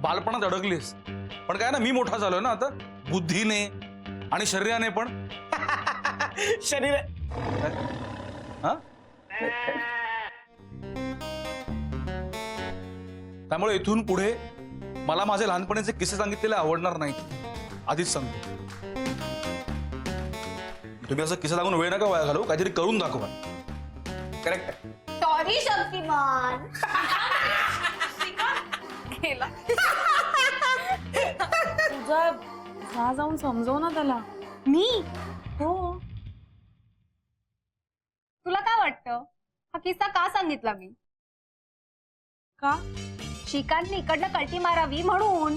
बालपणात अडकलीस, पण काय ना मी मोठा झालोय ना आता, बुद्धीने आणि शरीराने पण. शरीर हा? त्यामुळे इथून पुढे मला माझे लहानपणीचे किस्से सांगितलेले आवडणार नाही, आधीच सांगतो. तुम्ही असं किस्सा सांगून वेळ नका वाया घालू, काहीतरी करून दाखवा. करेक्ट. सॉरी शक्तिमान. तुझा जा जाऊन समजव ना त्याला. मी हो, तुला काय वाटतं हा किस्सा का सांगितला मी? का? श्रीकांतने इकडनं कल्टी मारावी म्हणून.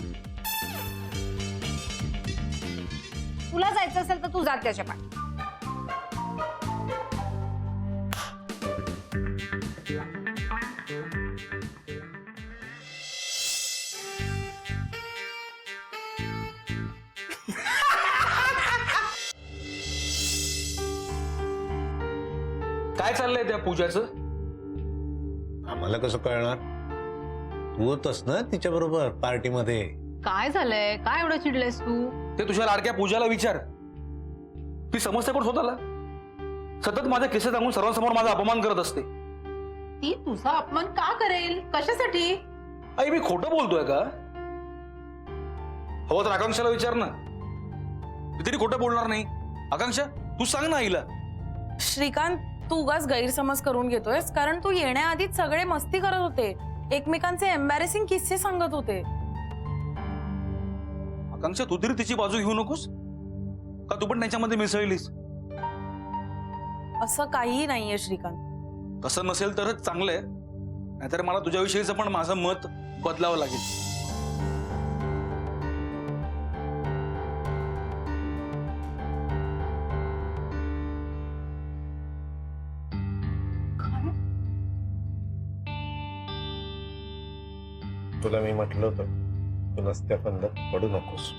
तुला जायचं असेल तर तू जात त्याच्या पाठी. काय चाललंय त्या पूजाचं? आम्हाला कसं कळणार? तू होतस ना तिच्या बरोबर पार्टीमध्ये. काय झालंय? काय एवढं चिडलेस तू? ते तुझ्या लाडक्या पूजाला विचार. ती समजते कोण स्वतःला? सतत माझे किस्से सांगून सर्वांसमोर माझा अपमान करत असते. ती तुझा अपमान का करेल? कशासाठी? आई मी खोटं बोलतोय का? हवं तर आकांक्षाला विचार ना, ती तरी खोटं बोलणार नाही. आकांक्षा तू सांग ना आईला. श्रीकांत, तू उगाच गैरसमज करून घेतोयस, कारण तू येण्याआधीच सगळे मस्ती करत होते, एकमेकांचे एम्बॅरेसिंग किस्से सांगत होते. आकांक्षा तू तरी तिची बाजू घेऊ नकोस का? तू पण त्यांच्यामध्ये मिसळलीस. असं काहीही नाहीये श्रीकांत. तसं नसेल तरच चांगलंय, नाहीतर मला तुझ्याविषयीचं पण माझं मत बदलावं लागेल. तुला मी म्हटलं होतं तू नसत्या फंदात पडू नकोस.